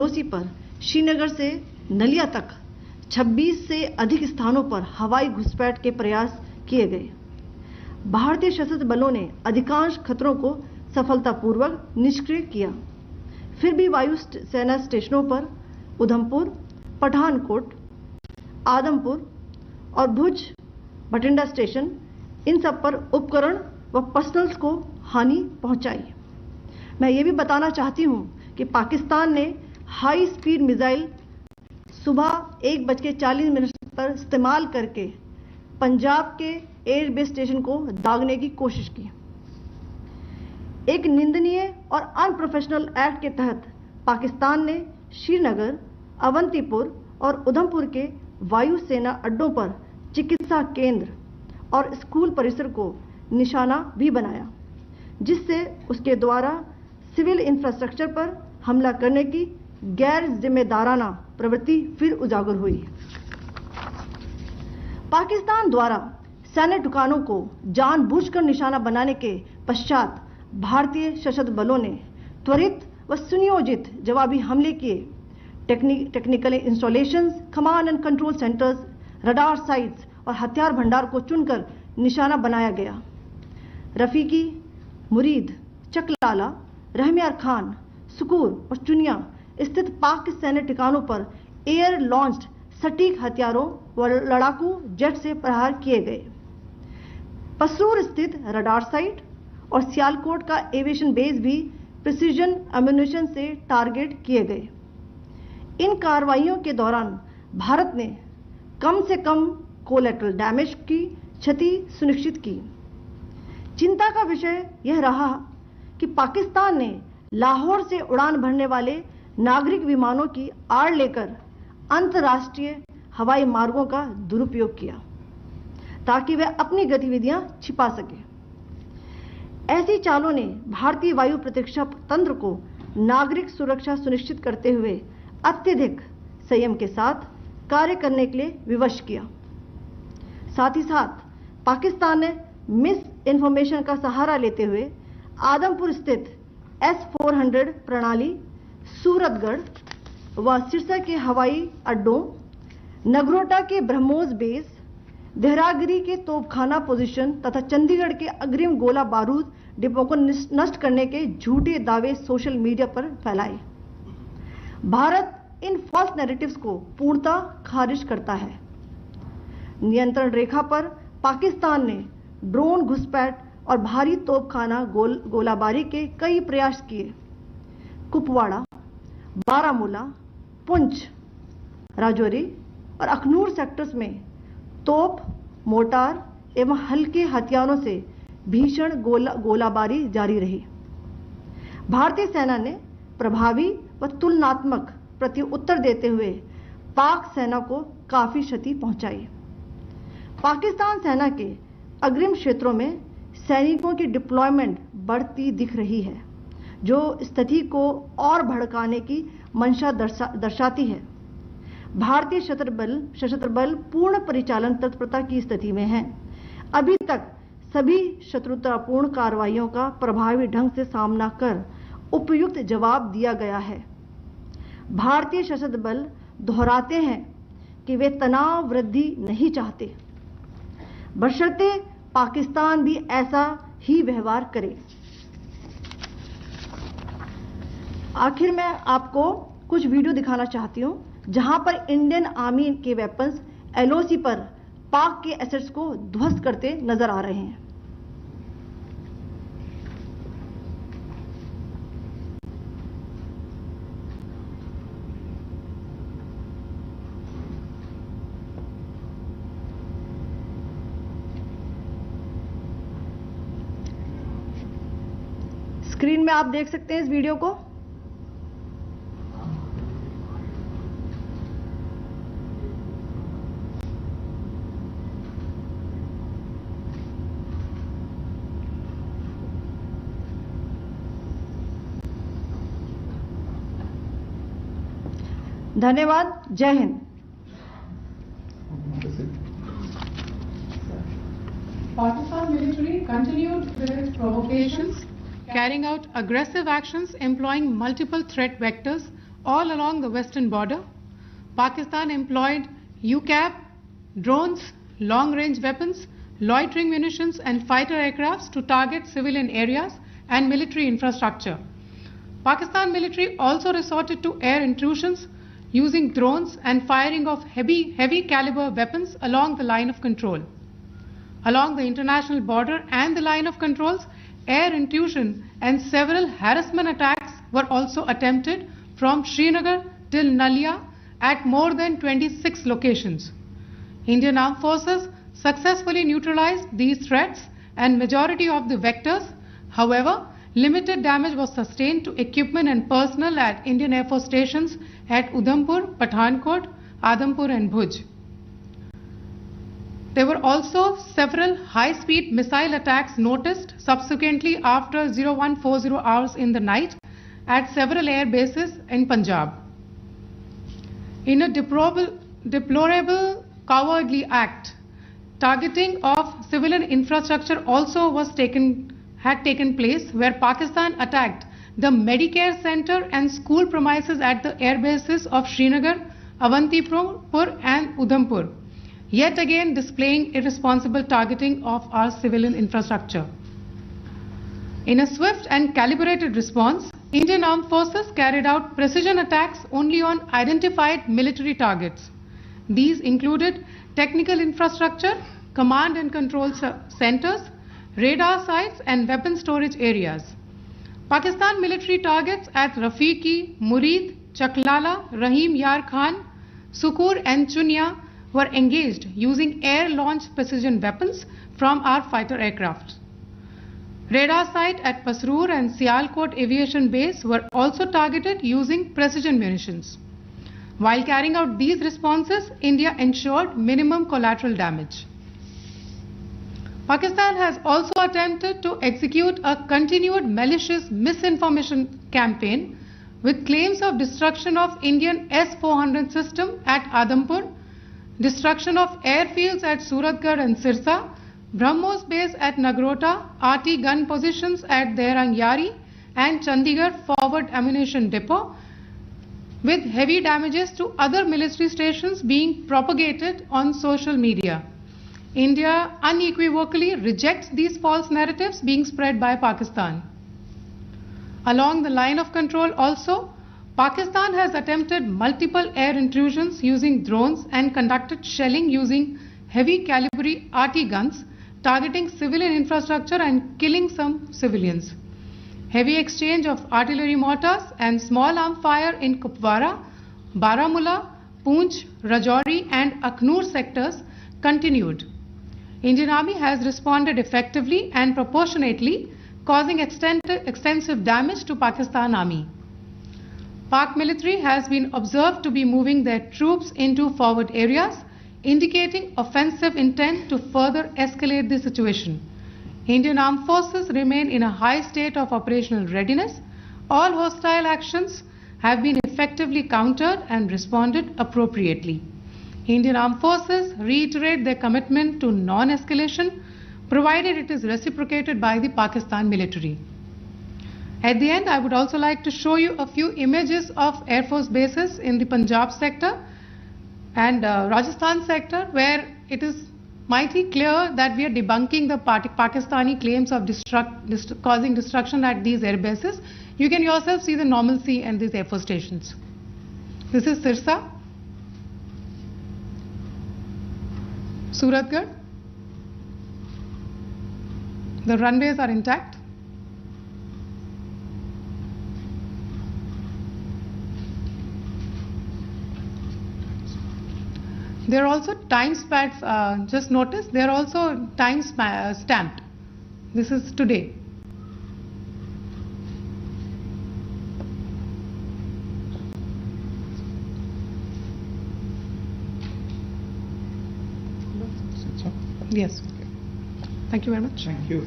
LOC पर श्रीनगर से नलिया तक 26 से अधिक स्थानों पर हवाई घुसपैठ के प्रयास किए गए। भारतीय सशस्त्र बलों ने अधिकांश खतरों को सफलतापूर्वक निष्क्रिय किया। फिर भी वायु सेना स्टेशनों पर उधमपुर, पठानकोट, आदमपुर और भुज बठिंडा स्टेशन, इन सब पर उपकरण व पर्सनल्स को हानि पहुंचाई। मैं ये भी बताना चाहती हूं कि पाकिस्तान ने हाई स्पीड मिसाइल सुबह 1:40 पर इस्तेमाल करके पंजाब के एयरबेस स्टेशन को दागने की कोशिश की। एक निंदनीय और अनप्रोफेशनल एक्ट के तहत पाकिस्तान ने श्रीनगर, अवंतीपुर और उधमपुर के वायु सेना अड्डों पर चिकित्सा केंद्र और स्कूल परिसर को निशाना भी बनाया, जिससे उसके द्वारा सिविल इंफ्रास्ट्रक्चर पर हमला करने की गैर जिम्मेदाराना प्रवृत्ति फिर उजागर हुई। पाकिस्तान द्वारा सैन्य ठिकानों को जानबूझकर निशाना बनाने के पश्चात भारतीय सशस्त्र बलों ने त्वरित व सुनियोजित जवाबी हमले किए। Technical installations, command and control centres, radar sites और हथियार भंडार को चुनकर निशाना बनाया गया। रफीकी, मुरीद, चकलाला, रहमियार खान, सुकूर और चुनिया स्थित पाक सैन्य ठिकानों पर एयर लॉन्च्ड सटीक हथियारों व लड़ाकू जेट से प्रहार किए गए। पसरूर स्थित रडार साइट और सियालकोट का एविएशन बेस भी प्रिसीजन एम्यूनिशन से टारगेट किए गए। इन कार्रवाइयों के दौरान भारत ने कम से कम कोलैटरल डैमेज की क्षति सुनिश्चित की। चिंता का विषय यह रहा कि पाकिस्तान ने लाहौर से उड़ान भरने वाले नागरिक विमानों की आड़ लेकर अंतर्राष्ट्रीय हवाई मार्गों का दुरुपयोग किया ताकि वह अपनी गतिविधियां छिपा सके। ऐसी चालों ने भारतीय वायु प्रतिरक्षा तंत्र को नागरिक सुरक्षा सुनिश्चित करते हुए अत्यधिक संयम के साथ कार्य करने के लिए विवश किया। साथ ही साथ पाकिस्तान ने मिस इन्फॉर्मेशन का सहारा लेते हुए आदमपुर स्थित S-400 प्रणाली, सूरतगढ़ व सिरसा के हवाई अड्डों, नगरोटा के ब्रह्मोस बेस, देहरागिरी के तोपखाना पोजीशन तथा चंडीगढ़ के अग्रिम गोला बारूद डिपो को नष्ट करने के झूठे दावे सोशल मीडिया पर फैलाए। भारत इन फॉल्स नैरेटिव्स को पूर्णतः खारिज करता है। नियंत्रण रेखा पर पाकिस्तान ने ड्रोन घुसपैठ और भारी तोपखाना गोलाबारी के कई प्रयास किए। कुपवाड़ा, बारामूला, पुंछ, राजौरी और अखनूर सेक्टर्स में तोप, मोर्टार एवं हल्के हथियारों से भीषण गोलाबारी जारी रही। भारतीय सेना ने प्रभावी व तुलनात्मक प्रत्युत्तर देते हुए पाक सेना को काफी क्षति पहुंचाई। पाकिस्तान सेना के अग्रिम क्षेत्रों में सैनिकों की डिप्लॉयमेंट बढ़ती दिख रही है, जो स्थिति को और भड़काने की मंशा दर्शाती है। भारतीय सशस्त्र बल पूर्ण परिचालन तत्परता की स्थिति में हैं। अभी तक सभी शत्रुतापूर्ण कार्रवाइयों का प्रभावी ढंग से सामना कर उपयुक्त जवाब दिया गया है। भारतीय सशस्त्र बल दोहराते हैं कि वे तनाव वृद्धि नहीं चाहते, बशर्ते पाकिस्तान भी ऐसा ही व्यवहार करे। आखिर में आपको कुछ वीडियो दिखाना चाहती हूं जहां पर इंडियन आर्मी के वेपन्स एलओसी पर पाक के एसेट्स को ध्वस्त करते नजर आ रहे हैं। स्क्रीन में आप देख सकते हैं इस वीडियो को। धन्यवाद। जय Hind. Pakistan military continued with its provocations, carrying out aggressive actions employing multiple threat vectors all along the western border. Pakistan employed UCAV, drones, long-range weapons, loitering munitions and fighter aircrafts to target civilian areas and military infrastructure. Pakistan military also resorted to air intrusions using drones and firing of heavy caliber weapons along the line of control. Along the international border and the line of controls, air intrusion and several harassment attacks were also attempted from Srinagar till Nalia at more than 26 locations. Indian Armed Forces successfully neutralized these threats and majority of the vectors. However, limited damage was sustained to equipment and personnel at Indian Air Force stations at Udhampur, Pathankot, Adhampur and Bhuj. There were also several high-speed missile attacks noticed subsequently after 0140 hours in the night at several air bases in Punjab. In a deplorable cowardly act, targeting of civilian infrastructure also had taken place, where Pakistan attacked the Medicare center and school premises at the air bases of Srinagar, Avantipur and Udhampur, yet again displaying irresponsible targeting of our civilian infrastructure. In a swift and calibrated response, Indian Armed Forces carried out precision attacks only on identified military targets. These included technical infrastructure, command and control centers, radar sites and weapon storage areas. Pakistan military targets at Rafiqi, Murid, Chaklala, Rahim Yar Khan, Sukur and Chunya were engaged using air-launched precision weapons from our fighter aircraft. Radar site at Pasroor and Sialkot Aviation Base were also targeted using precision munitions. While carrying out these responses, India ensured minimum collateral damage. Pakistan has also attempted to execute a continued malicious misinformation campaign with claims of destruction of Indian S-400 system at Adhampur, destruction of airfields at Suratgarh and Sirsa, BrahMos base at Nagrota, RT gun positions at Derang Yari and Chandigarh forward ammunition depot, with heavy damages to other military stations being propagated on social media. India unequivocally rejects these false narratives being spread by Pakistan. Along the line of control also, Pakistan has attempted multiple air intrusions using drones and conducted shelling using heavy caliber RT guns, targeting civilian infrastructure and killing some civilians. Heavy exchange of artillery mortars and small arm fire in Kupwara, Baramulla, Poonch, Rajouri and Akhnur sectors continued. Indian Army has responded effectively and proportionately, causing extensive damage to Pakistan Army. Pak military has been observed to be moving their troops into forward areas, indicating offensive intent to further escalate the situation. Indian Armed Forces remain in a high state of operational readiness. All hostile actions have been effectively countered and responded appropriately. Indian Armed Forces reiterate their commitment to non-escalation, provided it is reciprocated by the Pakistan military. At the end, I would also like to show you a few images of Air Force bases in the Punjab sector and Rajasthan sector, where it is mighty clear that we are debunking the Pakistani claims of causing destruction at these air bases. You can yourself see the normalcy in these Air Force stations. This is Sirsa, Suratgarh. The runways are intact. There are also time stamps, just notice, they are also time stamped. This is today. Yes. Thank you very much. Thank you.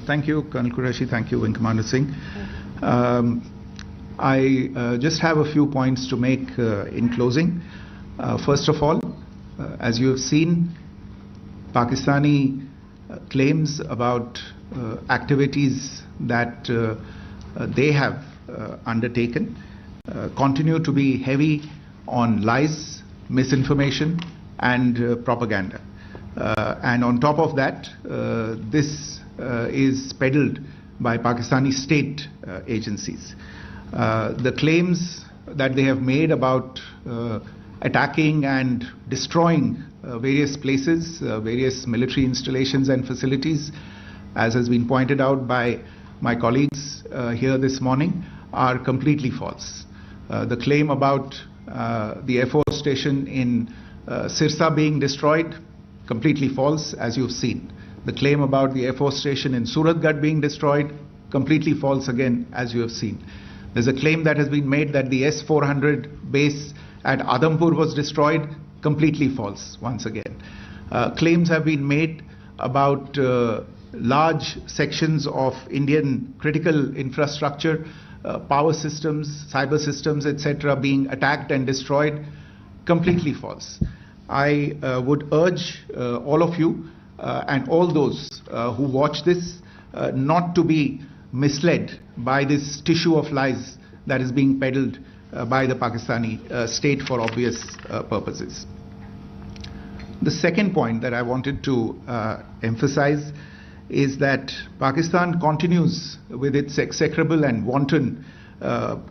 Thank you, Colonel Qureshi. Thank you, Wing Commander Singh. I just have a few points to make in closing. First of all, as you have seen, Pakistani claims about activities that they have undertaken continue to be heavy on lies, misinformation, and propaganda. And on top of that, this is peddled by Pakistani state agencies. The claims that they have made about attacking and destroying various places, various military installations and facilities, as has been pointed out by my colleagues here this morning, are completely false. The claim about the Air Force station in Sirsa being destroyed, completely false, as you've seen. The claim about the Air Force station in Suratgarh being destroyed, completely false again, as you have seen. There's a claim that has been made that the S-400 base at Adampur was destroyed, completely false once again. Claims have been made about large sections of Indian critical infrastructure, power systems, cyber systems, etc. being attacked and destroyed, completely false. I would urge all of you and all those who watch this not to be misled by this tissue of lies that is being peddled by the Pakistani state for obvious purposes. The second point that I wanted to emphasize is that Pakistan continues with its execrable and wanton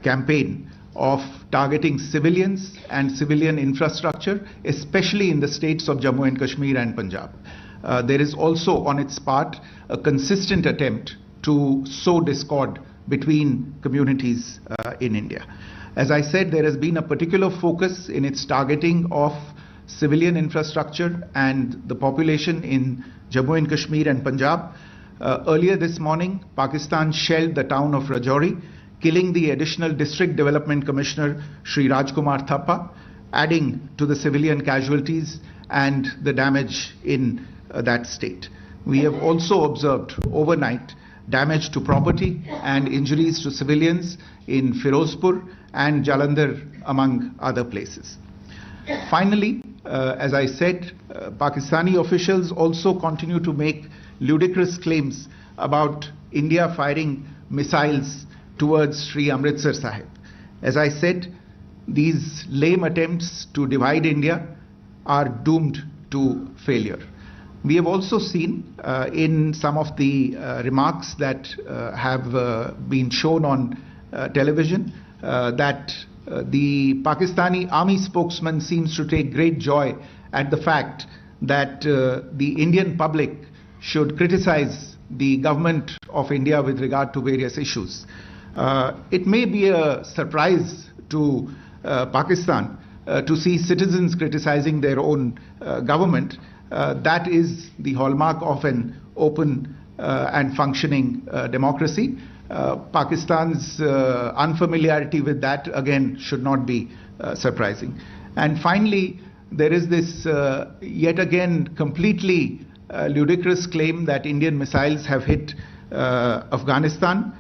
campaign of targeting civilians and civilian infrastructure, especially in the states of Jammu and Kashmir and Punjab. There is also on its part a consistent attempt to sow discord between communities in India. As I said, there has been a particular focus in its targeting of civilian infrastructure and the population in Jammu and Kashmir and Punjab. Earlier this morning, Pakistan shelled the town of Rajouri, killing the additional District Development Commissioner, Shri Rajkumar Thappa, adding to the civilian casualties and the damage in that state. We have also observed overnight damage to property and injuries to civilians in Firozpur and Jalandhar, among other places. Finally, as I said, Pakistani officials also continue to make ludicrous claims about India firing missiles towards Sri Amritsar Sahib. As I said, these lame attempts to divide India are doomed to failure. We have also seen in some of the remarks that have been shown on television that the Pakistani army spokesman seems to take great joy at the fact that the Indian public should criticize the government of India with regard to various issues. It may be a surprise to Pakistan to see citizens criticizing their own government. That is the hallmark of an open and functioning democracy. Pakistan's unfamiliarity with that, again, should not be surprising. And finally, there is this yet again completely ludicrous claim that Indian missiles have hit Afghanistan.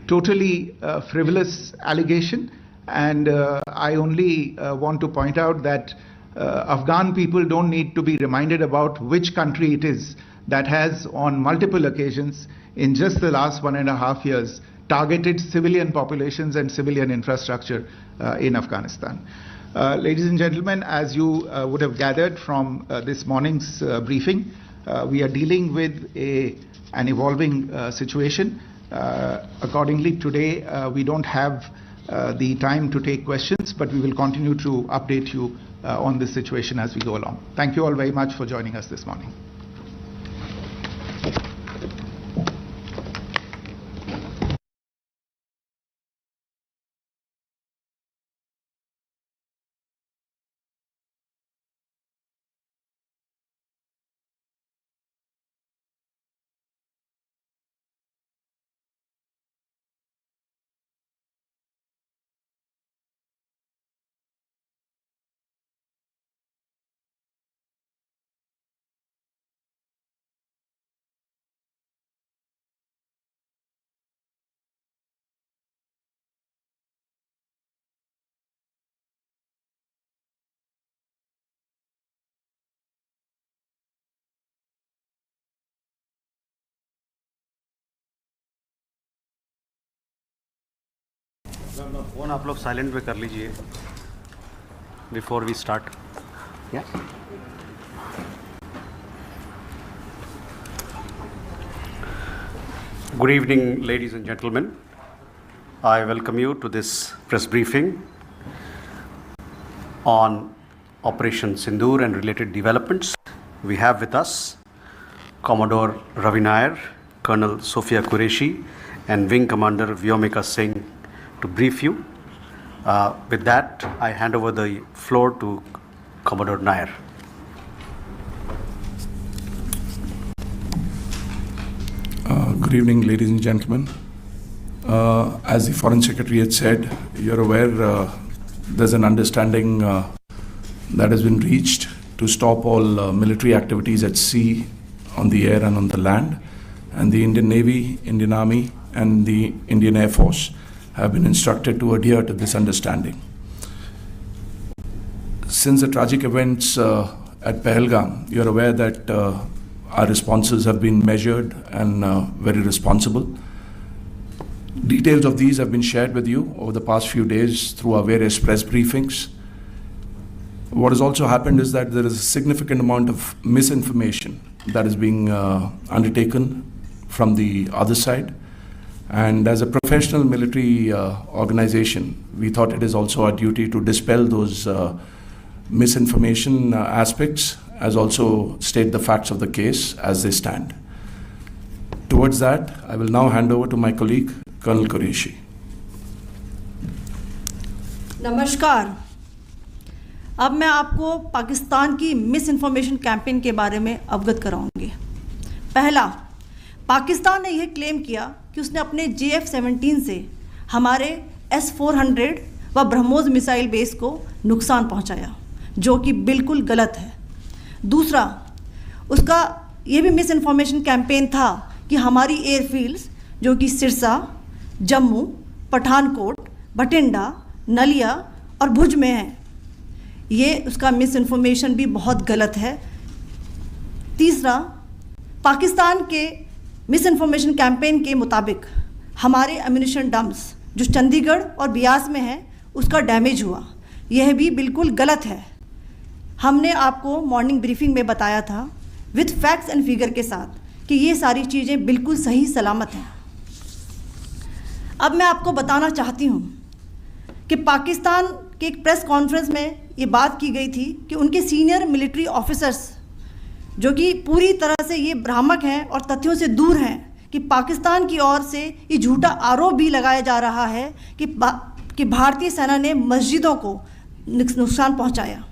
Totally frivolous allegation. And I only want to point out that Afghan people don't need to be reminded about which country it is that has on multiple occasions in just the last 1.5 years targeted civilian populations and civilian infrastructure in Afghanistan. Ladies and gentlemen, as you would have gathered from this morning's briefing, we are dealing with an evolving situation. Accordingly, today we don't have the time to take questions, but we will continue to update you on this situation as we go along. Thank you all very much for joining us this morning. Phone आप लोग silent पे कर लीजिए before we start. Good evening, ladies and gentlemen. I welcome you to this press briefing on Operation Sindoor and related developments. We have with us Commodore Ravi Nair, Colonel Sophia Qureshi, and Wing Commander Vyomika Singh to brief you. With that, I hand over the floor to Commodore Nair. Good evening, ladies and gentlemen. As the Foreign Secretary had said, you're aware there's an understanding that has been reached to stop all military activities at sea, on the air and on the land. And the Indian Navy, Indian Army and the Indian Air Force have been instructed to adhere to this understanding. Since the tragic events at Pahalgam, you're aware that our responses have been measured and very responsible. Details of these have been shared with you over the past few days through our various press briefings. What has also happened is that there is a significant amount of misinformation that is being undertaken from the other side. And as a professional military organization, we thought it is also our duty to dispel those misinformation aspects, as also state the facts of the case as they stand. Towards that, I will now hand over to my colleague, Colonel Qureshi. नमस्कार. अब मैं आपको पाकिस्तान की miss information campaign के बारे में अवगत कराऊंगी. पहला, पाकिस्तान ने यह क्लेम किया कि उसने अपने JF-17 से हमारे S-400 व ब्रह्मोस मिसाइल बेस को नुकसान पहुंचाया, जो कि बिल्कुल गलत है. दूसरा, उसका ये भी मिस इन्फॉर्मेशन कैंपेन था कि हमारी एयरफील्ड्स जो कि सिरसा, जम्मू, पठानकोट, बठिंडा, नलिया और भुज में हैं, ये उसका मिस इन्फॉर्मेशन भी बहुत गलत है. तीसरा, पाकिस्तान के मिस इन्फॉर्मेशन कैंपेन के मुताबिक हमारे एम्यूनिशन डम्प्स जो चंडीगढ़ और बियास में हैं उसका डैमेज हुआ, यह भी बिल्कुल गलत है. हमने आपको मॉर्निंग ब्रीफिंग में बताया था विद फैक्ट्स एंड फिगर के साथ कि ये सारी चीज़ें बिल्कुल सही सलामत हैं. अब मैं आपको बताना चाहती हूँ कि पाकिस्तान के एक प्रेस कॉन्फ्रेंस में ये बात की गई थी कि उनके सीनियर मिलिट्री ऑफिसर्स जो कि पूरी तरह से ये भ्रामक हैं और तथ्यों से दूर हैं कि पाकिस्तान की ओर से ये झूठा आरोप भी लगाया जा रहा है कि भारतीय सेना ने मस्जिदों को नुकसान पहुंचाया.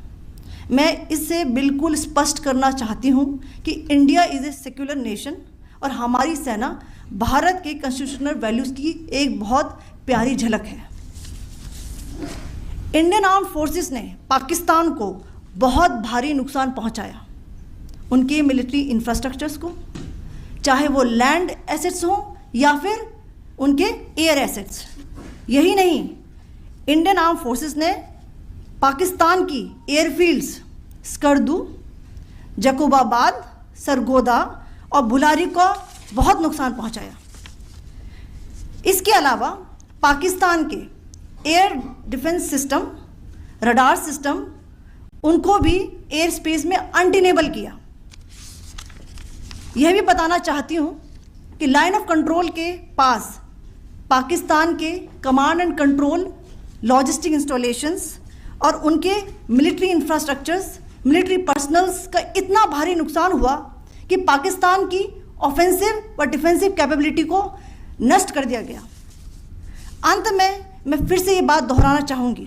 मैं इससे बिल्कुल स्पष्ट करना चाहती हूं कि India is a secular nation और हमारी सेना भारत के कॉन्स्टिट्यूशनल वैल्यूज़ की एक बहुत प्यारी झलक है. इंडियन आर्म्ड फोर्सेस ने पाकिस्तान को बहुत भारी नुकसान पहुंचाया, उनके मिलिट्री इंफ्रास्ट्रक्चर्स को, चाहे वो लैंड एसेट्स हों या फिर उनके एयर एसेट्स. यही नहीं, इंडियन आर्म्ड फोर्सेस ने पाकिस्तान की एयरफील्ड्स स्कर्दू, जकोबाबाद, सरगोदा और बुलारी को बहुत नुकसान पहुंचाया. इसके अलावा पाकिस्तान के air defence system, radar system, उनको भी एयर स्पेस में अनटेनेबल किया. यह भी बताना चाहती हूँ कि लाइन ऑफ कंट्रोल के पास पाकिस्तान के command and control logistic installations और उनके मिलिट्री इंफ्रास्ट्रक्चर्स, मिलिट्री पर्सनल्स का इतना भारी नुकसान हुआ कि पाकिस्तान की ऑफेंसिव व डिफेंसिव कैपेबिलिटी को नष्ट कर दिया गया. अंत में मैं फिर से ये बात दोहराना चाहूँगी,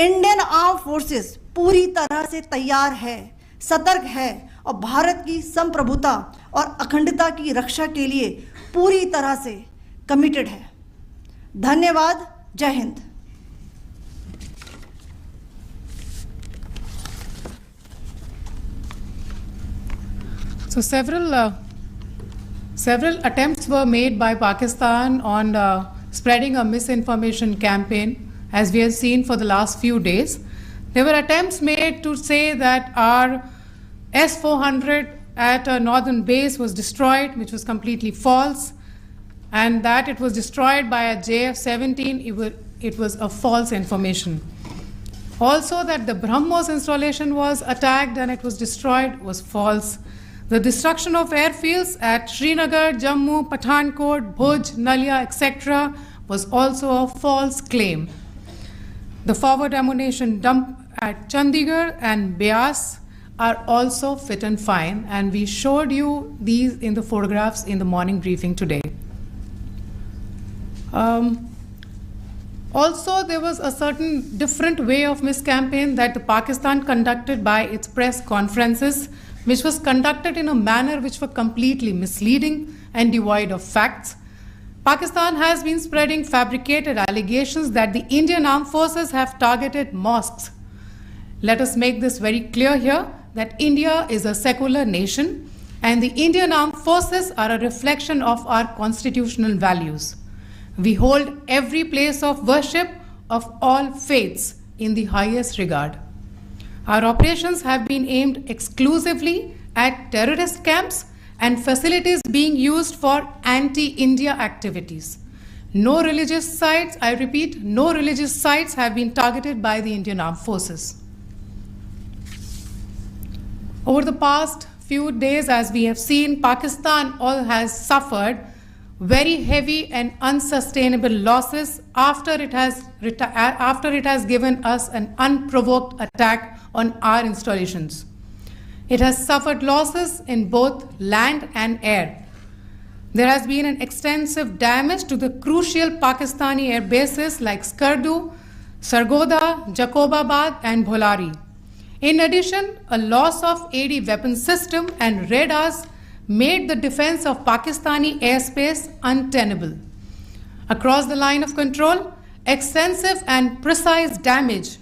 इंडियन आर्म फोर्सेस पूरी तरह से तैयार है, सतर्क है और भारत की संप्रभुता और अखंडता की रक्षा के लिए पूरी तरह से कमिटेड है. धन्यवाद. जय Hind. So several attempts were made by Pakistan on spreading a misinformation campaign, as we have seen for the last few days. There were attempts made to say that our S-400 at a northern base was destroyed, which was completely false, and that it was destroyed by a JF-17 it was a false information. Also, that the BrahMos installation was attacked and it was destroyed was false. The destruction of airfields at Srinagar, Jammu, Pathankot, Bhuj, Nalia, etc. was also a false claim. The forward ammunition dump at Chandigarh and Beas are also fit and fine, and we showed you these in the photographs in the morning briefing today. Also, there was a certain different way of miscampaign that the Pakistan conducted by its press conferences, which was conducted in a manner which were completely misleading and devoid of facts. Pakistan has been spreading fabricated allegations that the Indian armed forces have targeted mosques. Let us make this very clear here that India is a secular nation and the Indian armed forces are a reflection of our constitutional values. We hold every place of worship of all faiths in the highest regard. Our operations have been aimed exclusively at terrorist camps and facilities being used for anti-India activities. No religious sites, I repeat, no religious sites have been targeted by the Indian Armed Forces. Over the past few days, as we have seen, Pakistan has suffered very heavy and unsustainable losses after it has given us an unprovoked attack on our installations. It has suffered losses in both land and air. There has been an extensive damage to the crucial Pakistani air bases like Skardu, Sargodha, Jacobabad and Bholari. In addition, a loss of AD weapon system and radars made the defense of Pakistani airspace untenable. Across the line of control, extensive and precise damage